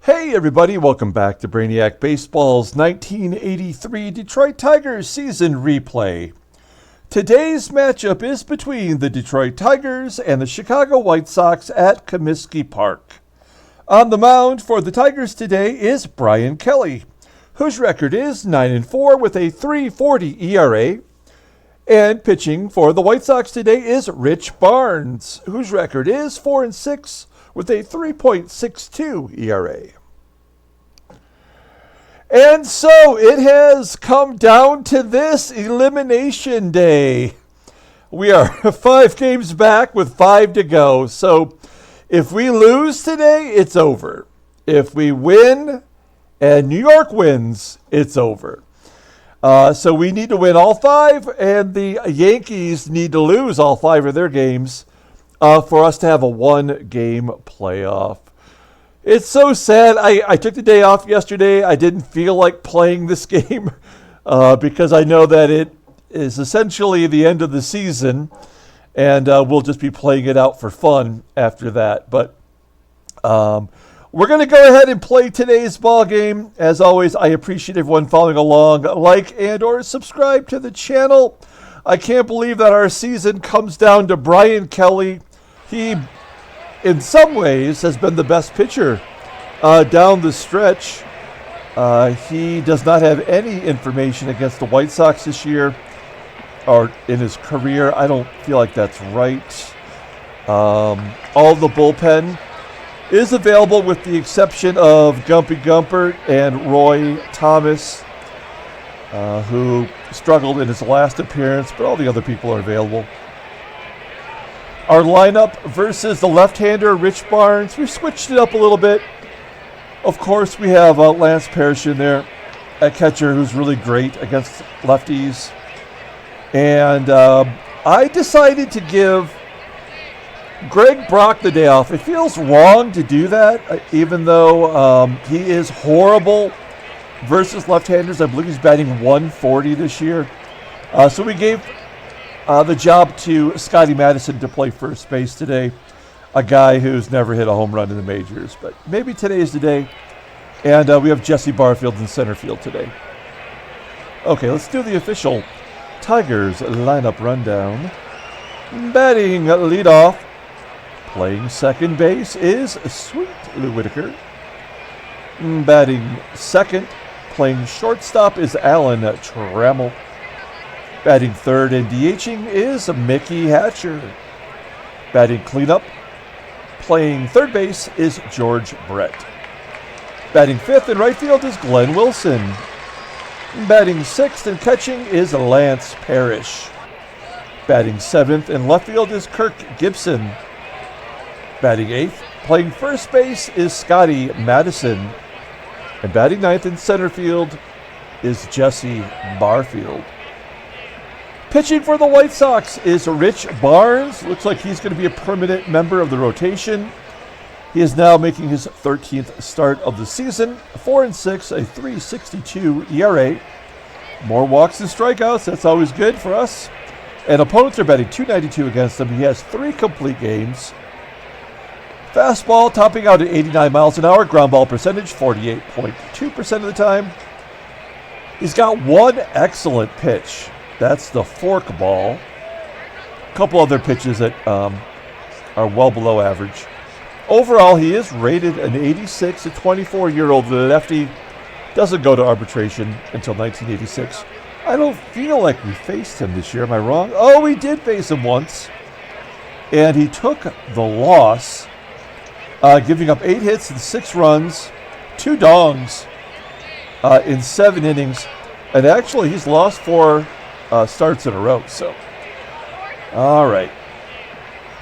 Hey everybody, welcome back to Brainiac Baseball's 1983 Detroit Tigers season replay. Today's matchup is between the Detroit Tigers and the Chicago White Sox at Comiskey Park. On the mound for the Tigers today is Brian Kelly, whose record is 9-4 with a 3.40 ERA. And pitching for the White Sox today is Rich Barnes, whose record is 4-6 with a 3.62 ERA. And so it has come down to this elimination day. We are 5 games back with 5 to go. So if we lose today, it's over. If we win and New York wins, it's over. So we need to win all 5, and the Yankees need to lose all 5 of their games for us to have a 1-game playoff. It's so sad. I took the day off yesterday. I didn't feel like playing this game because I know that it is essentially the end of the season, and we'll just be playing it out for fun after that. But we're going to go ahead and play today's ball game. As always, I appreciate everyone following along. Like and or subscribe to the channel. I can't believe that our season comes down to Brian Kelly. He, in some ways, has been the best pitcher down the stretch. He does not have any information against the White Sox this year or in his career. I don't feel like that's right. All the bullpen is available with the exception of Gumpy Gumpert and Roy Thomas, who struggled in his last appearance, but all the other people are available. Our lineup versus the left-hander, Rich Barnes. We switched it up a little bit. Of course, we have Lance Parrish in there, a catcher who's really great against lefties. And I decided to give Greg Brock the day off. It feels wrong to do that, even though he is horrible versus left-handers. I believe he's batting 140 this year. So we gave the job to Scotti Madison to play first base today, a guy who's never hit a home run in the majors. But maybe today is the day. And we have Jesse Barfield in center field today. Okay, let's do the official Tigers lineup rundown. Batting leadoff, playing second base is Sweet Whitaker. Batting second, playing shortstop is Alan Trammell. Batting third and DHing is Mickey Hatcher. Batting cleanup, playing third base is George Brett. Batting fifth in right field is Glenn Wilson. Batting sixth and catching is Lance Parrish. Batting seventh in left field is Kirk Gibson. Batting eighth, playing first base is Scotti Madison. And batting ninth in center field is Jesse Barfield. Pitching for the White Sox is Rich Barnes. Looks like he's going to be a permanent member of the rotation. He is now making his 13th start of the season. 4-6, a 3.62 ERA. More walks and strikeouts. That's always good for us. And opponents are batting .292 against him. He has 3 complete games. Fastball topping out at 89 miles an hour. Ground ball percentage 48.2% of the time. He's got 1 excellent pitch. That's the fork ball. A couple other pitches that are well below average. Overall, he is rated an 86. A 24-year-old lefty. Doesn't go to arbitration until 1986. I don't feel like we faced him this year. Am I wrong? Oh, we did face him once. And he took the loss, giving up 8 hits and 6 runs, 2 dongs in 7 innings. And actually, he's lost 4 starts in a row. So, all right.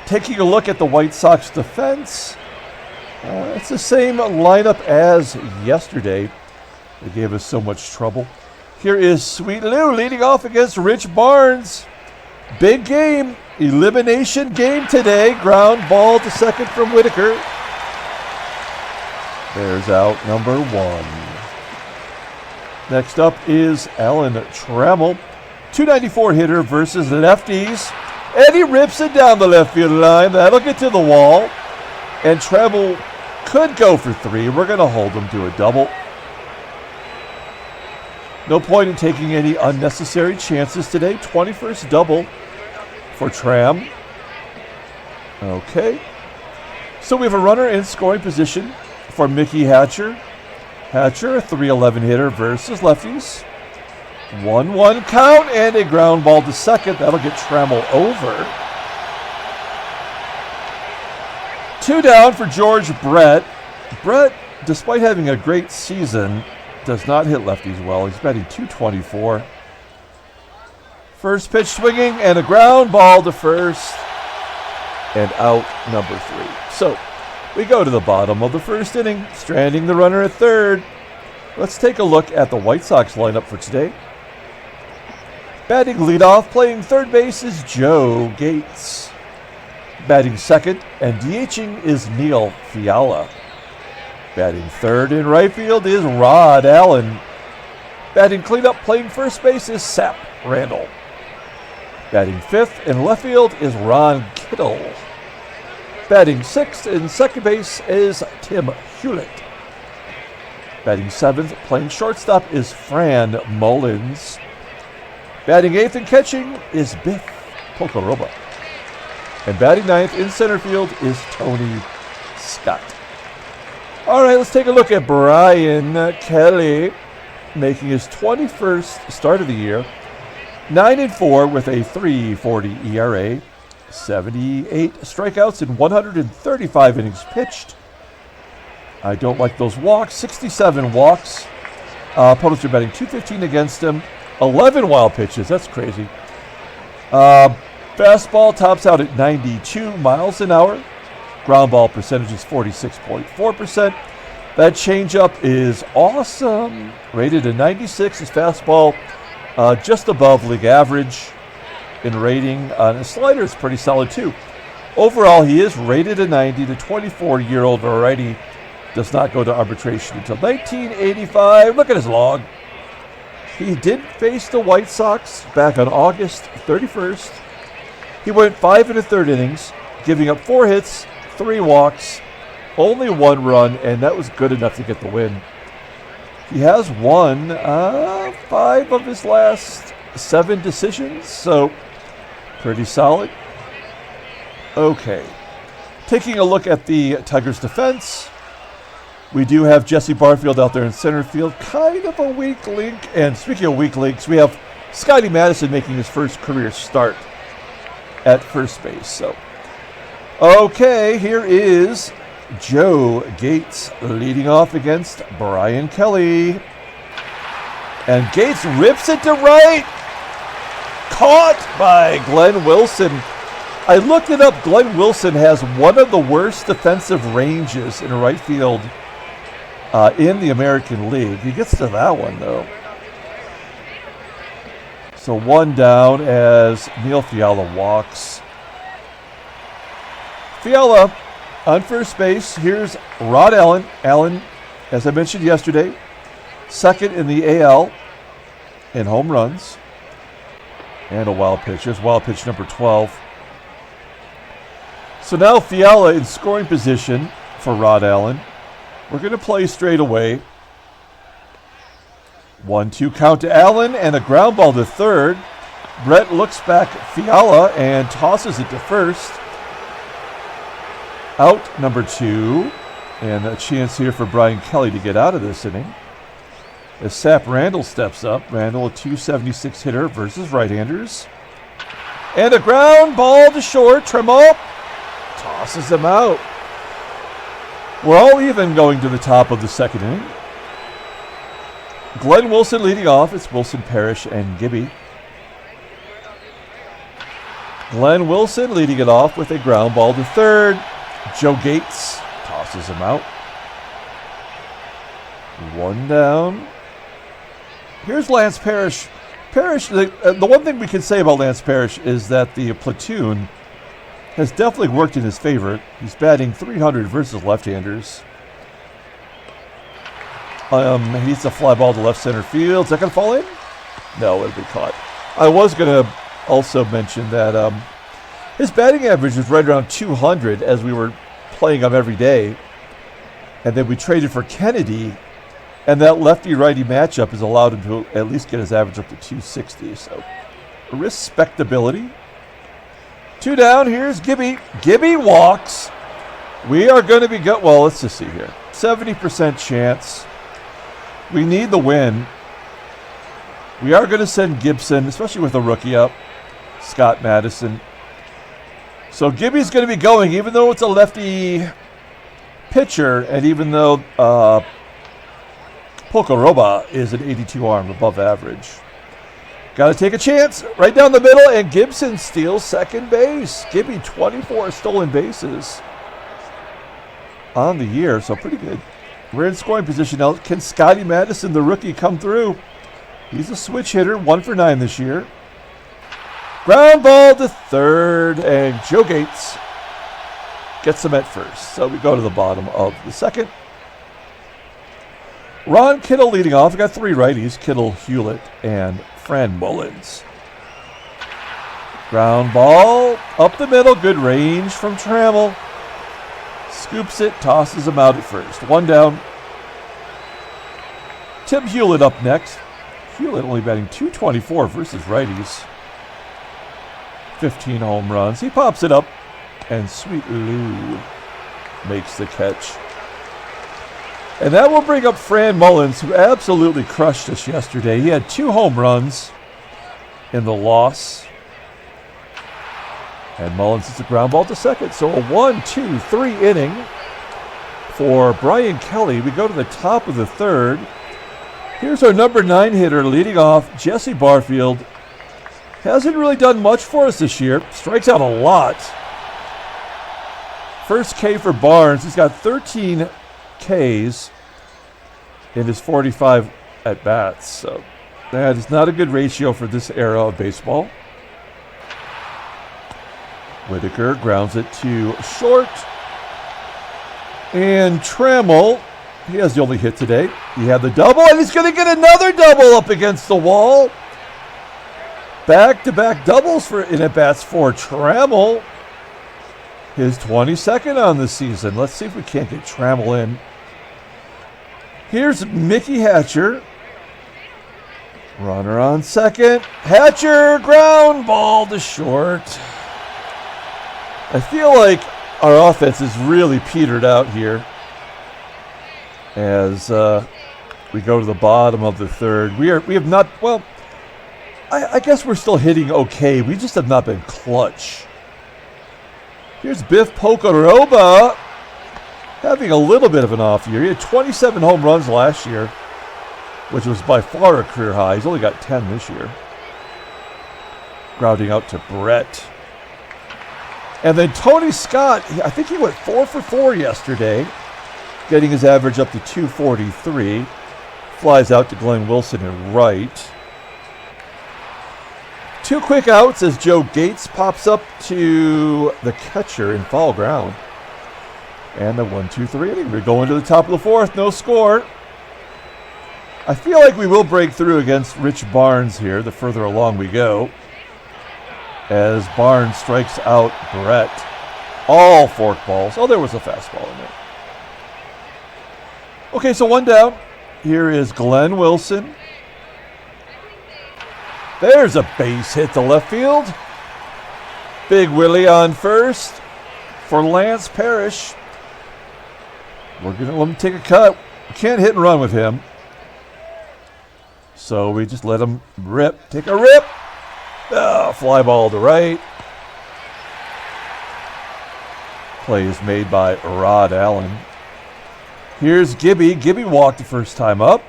Taking a look at the White Sox defense, it's the same lineup as yesterday. They gave us so much trouble. Here is Sweet Lou leading off against Rich Barnes. Big game, elimination game today. Ground ball to second from Whitaker. There's out number 1. Next up is Alan Trammell. .294 hitter versus lefties. And he rips it down the left field line. That'll get to the wall. And Trammell Could go for 3. We're going to hold him to a double. No point in taking any unnecessary chances today. 21st double for Tramm. Okay. So we have a runner in scoring position for Mickey Hatcher. Hatcher, a 3-11 hitter versus lefties. 1-1 count and a ground ball to second. That'll get Trammell over. 2 down for George Brett. Brett, despite having a great season, does not hit lefties well. He's batting .224. First pitch swinging and a ground ball to first. And out number 3. So we go to the bottom of the first inning, stranding the runner at third. Let's take a look at the White Sox lineup for today. Batting leadoff, playing third base is Joe Gates. Batting second and DHing is Neil Fiala. Batting third in right field is Rod Allen. Batting cleanup, playing first base is Sap Randall. Batting fifth in left field is Ron Kittle. Batting sixth in second base is Tim Hulett. Batting seventh, playing shortstop is Fran Mullins. Batting eighth and catching is Biff Pocoroba. And batting ninth in center field is Tony Scott. All right, let's take a look at Brian Kelly, making his 21st start of the year. 9-4 with a 3.40 ERA, 78 strikeouts in 135 innings pitched. I don't like those walks. 67 walks. Opponents are batting .215 against him. 11 wild pitches. That's crazy. Fastball tops out at 92 miles an hour. Ground ball percentage is 46.4%. That changeup is awesome. Rated a 96. His fastball just above league average in rating. His slider is pretty solid too. Overall, he is rated a 90. The 24-year-old righty does not go to arbitration until 1985. Look at his log. He did face the White Sox back on August 31st. He went 5 1/3 innings, giving up 4 hits, 3 walks, only 1 run, and that was good enough to get the win. He has won 5 of his last 7 decisions, so pretty solid. Okay, taking a look at the Tigers' defense, we do have Jesse Barfield out there in center field, kind of a weak link. And speaking of weak links, we have Scotty Madison making his first career start at first base. So, okay, here is Joe Gates leading off against Brian Kelly. And Gates rips it to right. Caught by Glenn Wilson. I looked it up. Glenn Wilson has one of the worst defensive ranges in right field in the American League. He gets to that one, though. So 1 down as Neil Fiala walks. Fiala on first base. Here's Rod Allen. Allen, as I mentioned yesterday, second in the AL in home runs. And a wild pitch. Here's wild pitch number 12. So now Fiala in scoring position for Rod Allen. We're going to play straight away. 1-2 count to Allen and a ground ball to third. Brett looks back at Fiala and tosses it to first. Out number 2. And a chance here for Brian Kelly to get out of this inning. As Sap Randall steps up. Randall, a .276 hitter versus right-handers. And a ground ball to short. Trammell tosses him out. We're all even going to the top of the second inning. Glenn Wilson leading off. It's Wilson, Parrish, and Gibby. Glenn Wilson leading it off with a ground ball to third. Joe Gates tosses him out. 1 down. Here's Lance Parrish. Parrish, the one thing we can say about Lance Parrish is that the platoon has definitely worked in his favor. He's batting .300 versus left-handers. He's a fly ball to left center field. Is that going to fall in? No, it'll be caught. I was going to also mention that his batting average is right around 200 as we were playing him every day. And then we traded for Kennedy, and that lefty-righty matchup has allowed him to at least get his average up to 260. So, respectability. 2 down. Here's Gibby. Gibby walks. We are going to be good. Well, let's just see here. 70% chance. We need the win. We are going to send Gibson, especially with a rookie up. Scott Madison. So Gibby's going to be going, even though it's a lefty pitcher, and even though Pocoroba is an 82 arm, above average. Got to take a chance. Right down the middle, and Gibson steals second base. Gibby, 24 stolen bases on the year, so pretty good. We're in scoring position now. Can Scotti Madison, the rookie, come through? He's a switch hitter, 1 for 9 this year. Ground ball to third, and Joe Gates gets him at first. So we go to the bottom of the second. Ron Kittle leading off. We got 3 righties, Kittle, Hulett, and Fran Mullins. Ground ball up the middle. Good range from Trammell. Scoops it, tosses him out at first. 1 down. Tim Hulett up next. Hulett only batting .224 versus righties. 15 home runs. He pops it up, and Sweet Lou makes the catch. And that will bring up Fran Mullins, who absolutely crushed us yesterday. He had 2 home runs in the loss. And Mullins hits a ground ball to second. So a 1-2-3 inning for Brian Kelly. We go to the top of the third. Here's our number 9 hitter leading off, Jesse Barfield. Hasn't really done much for us this year. Strikes out a lot. First K for Barnes. He's got 13 Ks in his 45 at-bats. So that is not a good ratio for this era of baseball. Whitaker grounds it to short. And Trammell, he has the only hit today. He had the double, and he's going to get another double up against the wall. Back-to-back doubles in at-bats for Trammell. His 22nd on the season. Let's see if we can't get Trammell in. Here's Mickey Hatcher. Runner on second. Hatcher, ground ball to short. I feel like our offense is really petered out here as we go to the bottom of the third. We have not, well, I guess we're still hitting okay. We just have not been clutch. Here's Biff Pocoroba having a little bit of an off year. He had 27 home runs last year, which was by far a career high. He's only got 10 this year. Grounding out to Brett. And then Tony Scott, I think he went 4 for 4 yesterday, getting his average up to 243. Flies out to Glenn Wilson in right. 2 quick outs as Joe Gates pops up to the catcher in foul ground. And the 1-2-3 inning. We're going to the top of the fourth. No score. I feel like we will break through against Rich Barnes here the further along we go, as Barnes strikes out Brett. All fork balls. Oh, there was a fastball in there. Okay, so 1 down. Here is Glenn Wilson. There's a base hit to left field. Big Willie on first for Lance Parrish. We're going to let him take a cut. We can't hit and run with him. So we just let him rip. Take a rip. Fly ball to right. Play is made by Rod Allen. Here's Gibby. Gibby walked the first time up.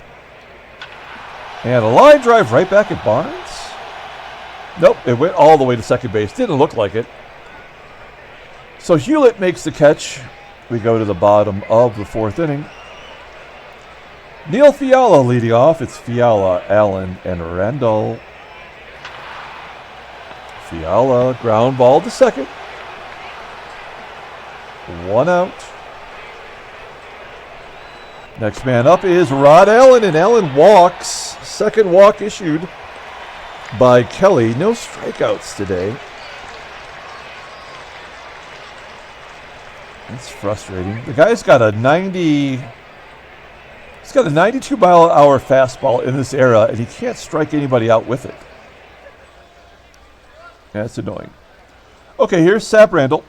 And a line drive right back at Barnes. Nope, it went all the way to second base. Didn't look like it. So Hulett makes the catch. We go to the bottom of the fourth inning. Neil Fiala leading off. It's Fiala, Allen, and Randall. Fiala, ground ball to second. 1 out. Next man up is Rod Allen, and Allen walks. Second walk issued by Kelly. No strikeouts today. That's frustrating. The guy's got a 92 mile an hour fastball in this era, and he can't strike anybody out with it. That's annoying. Okay, here's Sap Randall.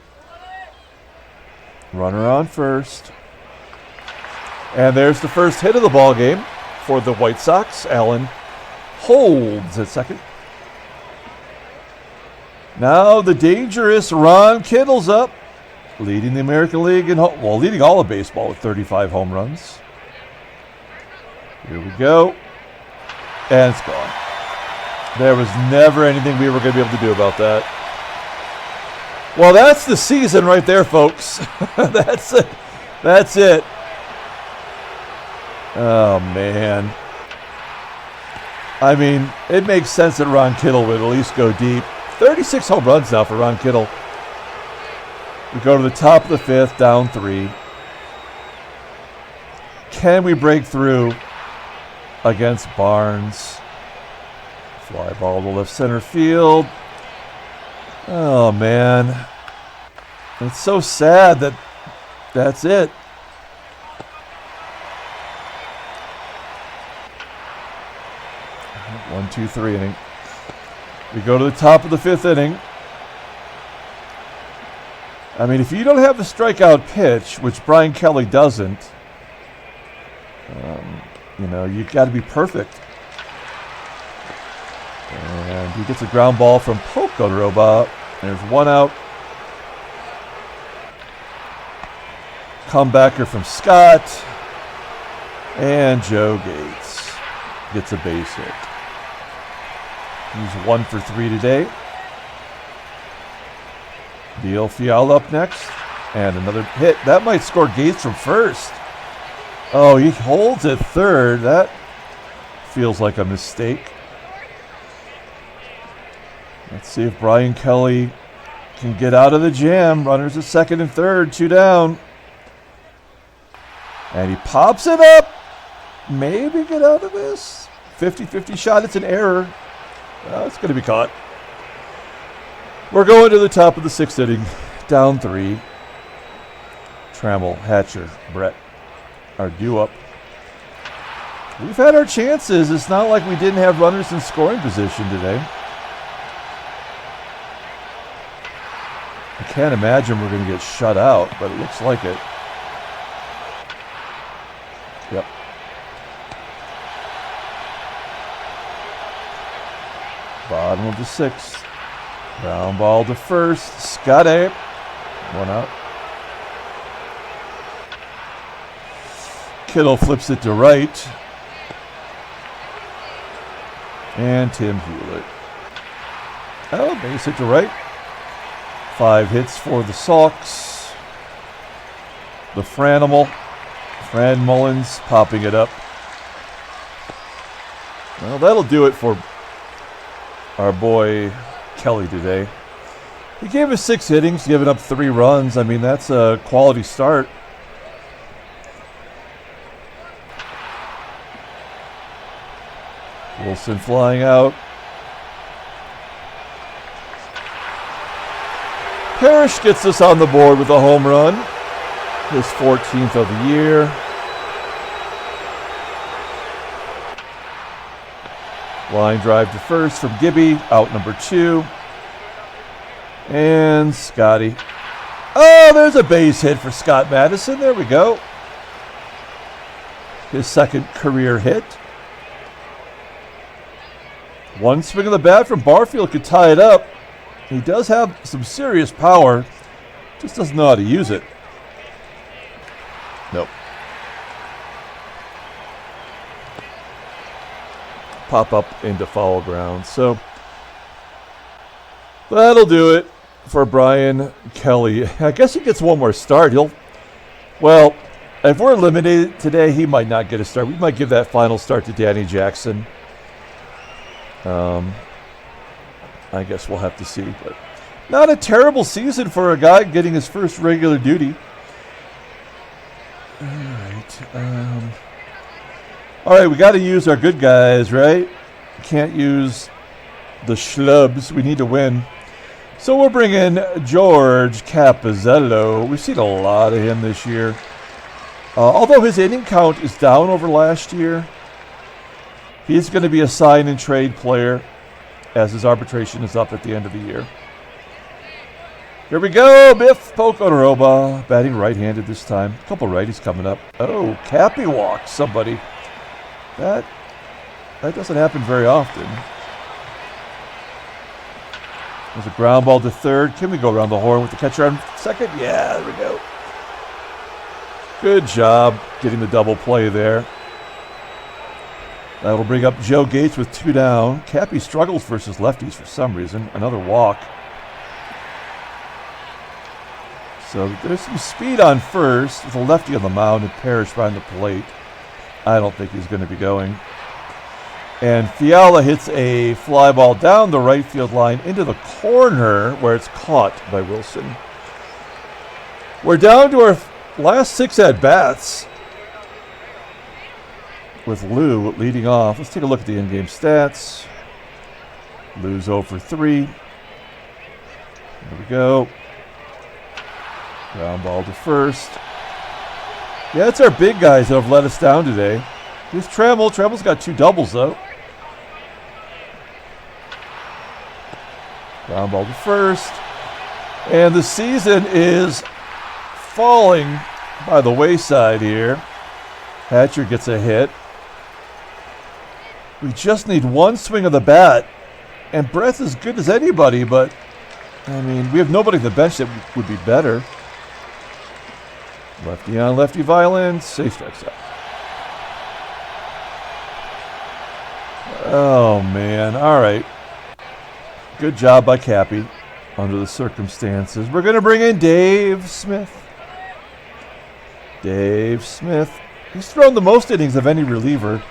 Runner on first. And there's the first hit of the ball game for the White Sox. Allen holds at second. Now the dangerous Ron Kittle's up, leading the American League leading all of baseball with 35 home runs. Here we go. And it's gone. There was never anything we were going to be able to do about that. Well, that's the season right there, folks. That's it. That's it. Oh, man. I mean, it makes sense that Ron Kittle would at least go deep. 36 home runs now for Ron Kittle. We go to the top of the fifth, down 3. Can we break through against Barnes? Fly ball to left center field. Oh, man. It's so sad that that's it. One, two, 3 inning. We go to the top of the 5th inning. I mean, if you don't have the strikeout pitch, which Brian Kelly doesn't, you've got to be perfect. And he gets a ground ball from Pocoroba. There's 1 out. Comebacker from Scott. And Joe Gates gets a base hit. He's 1 for 3 today. Deal Fiala up next. And another hit. That might score Gates from first. Oh, he holds at third. That feels like a mistake. Let's see if Brian Kelly can get out of the jam. Runners at second and third, 2 down. And he pops it up. Maybe get out of this. 50-50 shot. It's an error. It's going to be caught. We're going to the top of the 6th inning. Down 3. Trammell, Hatcher, Brett are due up. We've had our chances. It's not like we didn't have runners in scoring position today. I can't imagine we're going to get shut out, but it looks like it. Yep. Bottom of the 6th. Ground ball to first. Scotti. 1 out. Kittle flips it to right. And Tim Hulett. Oh, base hit to right. 5 hits for the Sox. The Franimal. Fran Mullins popping it up. Well, that'll do it for our boy Kelly today. He gave us 6 innings, giving up 3 runs. I mean, that's a quality start. Wilson flying out. Parrish gets us on the board with a home run. His 14th of the year. Line drive to first from Gibby. Out number 2. And Scotti. Oh, there's a base hit for Scott Madison. There we go. His 2nd career hit. 1 swing of the bat from Barfield could tie it up. He does have some serious power. Just doesn't know how to use it. Nope. Pop up into foul ground. So that'll do it for Brian Kelly. I guess he gets 1 more start. Well, if we're eliminated today, he might not get a start. We might give that final start to Danny Jackson. I guess we'll have to see. But not a terrible season for a guy getting his first regular duty. All right, we got to use our good guys, right? Can't use the schlubs. We need to win. So we'll bring in George Capizzetto. We've seen a lot of him this year. Although his inning count is down over last year, he's going to be a sign and trade player as his arbitration is up at the end of the year. Here we go, Biff Pocoroba, batting right-handed this time. A couple righties coming up. Oh, Cappy walks somebody. That doesn't happen very often. There's a ground ball to third. Can we go around the horn with the catcher on second? Yeah, there we go. Good job getting the double play there. That'll bring up Joe Gates with 2 down. Cappy struggles versus lefties for some reason. Another walk. So there's some speed on first with a lefty on the mound and Parrish behind the plate. I don't think he's going to be going. And Fiala hits a fly ball down the right field line into the corner where it's caught by Wilson. We're down to our last 6 at-bats with Lou leading off. Let's take a look at the in-game stats. Lou's 0 for 3. There we go. Ground ball to first. Yeah, it's our big guys that have let us down today. Here's Trammell. Trammell's got 2 doubles, though. Ground ball to first. And the season is falling by the wayside here. Hatcher gets a hit. We just need one swing of the bat. And Brett's as good as anybody, but, I mean, we have nobody on the bench that would be better. Lefty on lefty violence. Safe strikes out. Oh, man. All right. Good job by Cappy under the circumstances. We're going to bring in Dave Smith. Dave Smith. He's thrown the most innings of any reliever.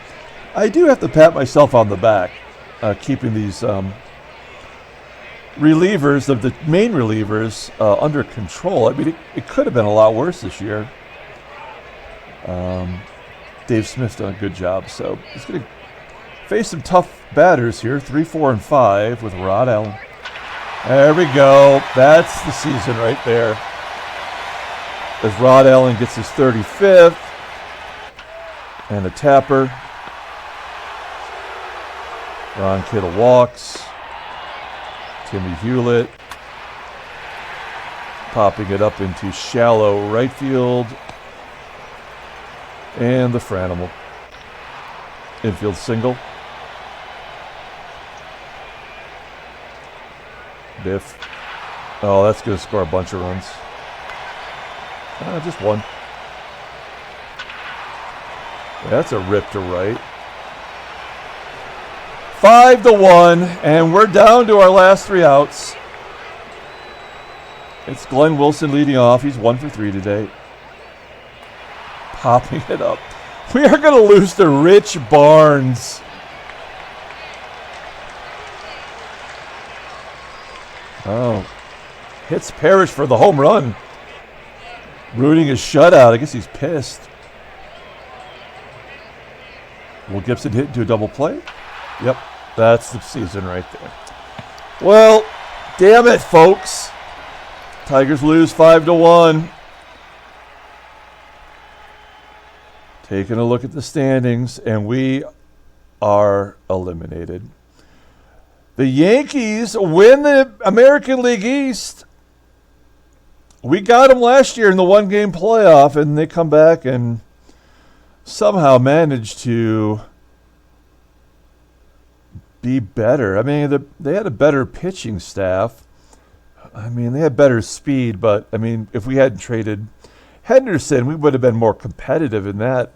I do have to pat myself on the back, keeping these relievers, the main relievers, under control. I mean, it could have been a lot worse this year. Dave Smith's done a good job, so he's going to face some tough batters here, 3, 4, and 5 with Rod Allen. There we go. That's the season right there. As Rod Allen gets his 35th. And a tapper. Ron Kittle walks. Timmy Hulett popping it up into shallow right field. And the Franimal infield single. Biff. Oh, that's going to score a bunch of runs. Just one. Yeah, that's a rip to right. 5-1, and we're down to our last 3 outs. It's Glenn Wilson leading off. He's 1 for 3 today. Popping it up. We are going to lose to Rich Barnes. Oh, hits Parrish for the home run. Ruining his shutout. I guess he's pissed. Will Gibson hit into a double play? Yep, that's the season right there. Well, damn it, folks. Tigers lose 5-1. Taking a look at the standings, and we are eliminated. The Yankees win the American League East. We got them last year in the 1-game playoff, and they come back and somehow managed to be better. I mean, they had a better pitching staff. I mean, they had better speed, but, I mean, if we hadn't traded Henderson, we would have been more competitive in that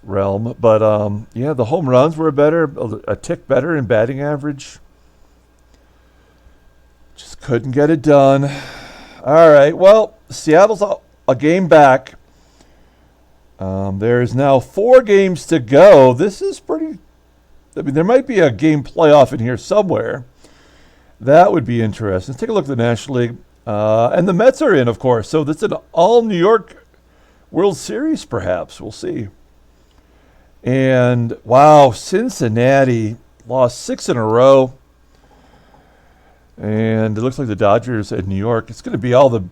realm. But, yeah, the home runs were better, a tick better in batting average. Just couldn't get it done. All right, well, Seattle's a game back. There is now 4 games to go. This is pretty... I mean, there might be a game playoff in here somewhere. That would be interesting. Let's take a look at the National League. And the Mets are in, of course. So that's an all-New York World Series, perhaps. We'll see. And, wow, Cincinnati lost 6 in a row. And it looks like the Dodgers and New York. It's going to be all the.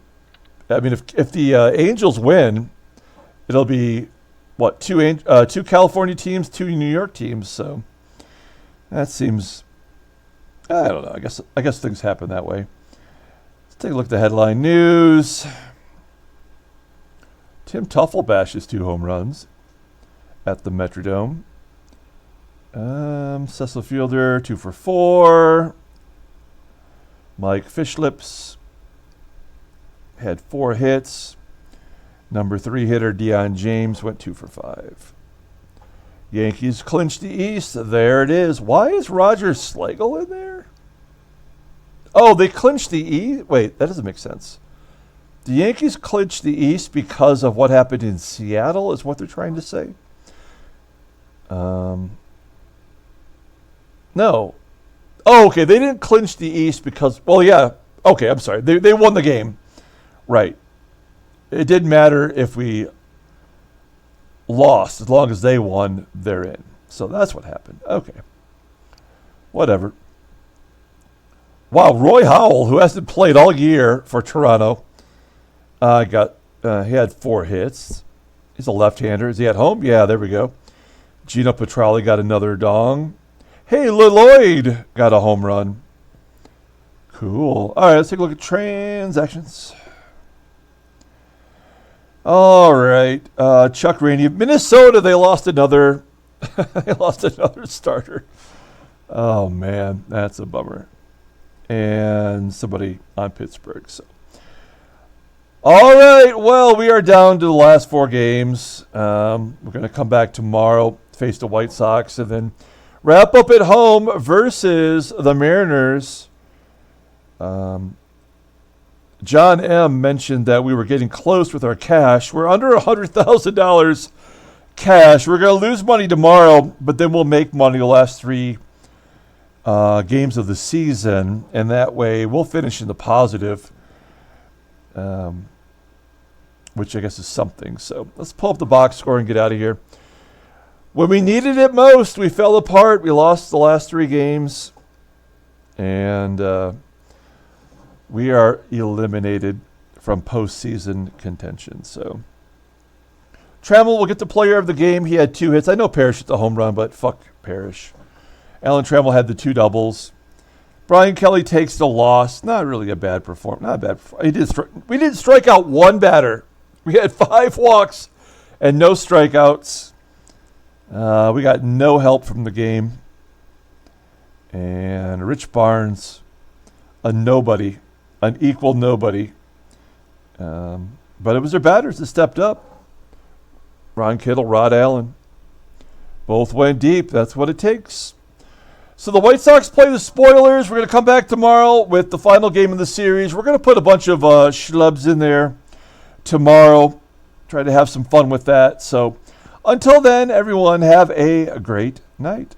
I mean, if the Angels win, it'll be what two California teams, 2 New York teams. So that seems. I don't know. I guess things happen that way. Let's take a look at the headline news. Tim Tuffle bashes 2 home runs at the Metrodome. Cecil Fielder 2 for 4. Mike Fishlips had 4 hits. Number 3 hitter Deion James went 2 for 5. Yankees clinched the East. There it is. Why is Roger Schlegel in there? Oh, they clinched the East? Wait, that doesn't make sense. The Yankees clinched the East because of what happened in Seattle, is what they're trying to say? No. Oh, okay, they didn't clinch the East because, well, yeah. Okay, I'm sorry. They won the game. Right. It didn't matter if we lost. As long as they won, they're in. So that's what happened. Okay. Whatever. Wow, Roy Howell, who hasn't played all year for Toronto, he had 4 hits. He's a left-hander. Is he at home? Yeah, there we go. Gino Petralli got another dong. Hey, Lloyd got a home run. Cool. All right, let's take a look at transactions. All right, Chuck Rainey, Minnesota. They lost another. They lost another starter. Oh man, that's a bummer. And somebody on Pittsburgh. So, all right. Well, we are down to the last 4 games. We're going to come back tomorrow, face the White Sox, and then wrap up at home versus the Mariners. John M. mentioned that we were getting close with our cash. We're under $100,000 cash. We're going to lose money tomorrow, but then we'll make money the last 3 games of the season, and that way we'll finish in the positive, which I guess is something. So let's pull up the box score and get out of here. When we needed it most, we fell apart. We lost the last 3 games, and we are eliminated from postseason contention. So Trammell will get the player of the game. He had 2 hits. I know Parrish hit the home run, but fuck Parrish. Alan Trammell had the 2 doubles. Brian Kelly takes the loss. Not really a bad performance. Not a bad. We didn't strike out 1 batter. We had 5 walks and no strikeouts. We got no help from the game. And Rich Barnes, a nobody, an equal nobody. But it was their batters that stepped up. Ron Kittle, Rod Allen. Both went deep. That's what it takes. So the White Sox play the Spoilers. We're going to come back tomorrow with the final game of the series. We're going to put a bunch of schlubs in there tomorrow. Try to have some fun with that. So until then, everyone have a great night.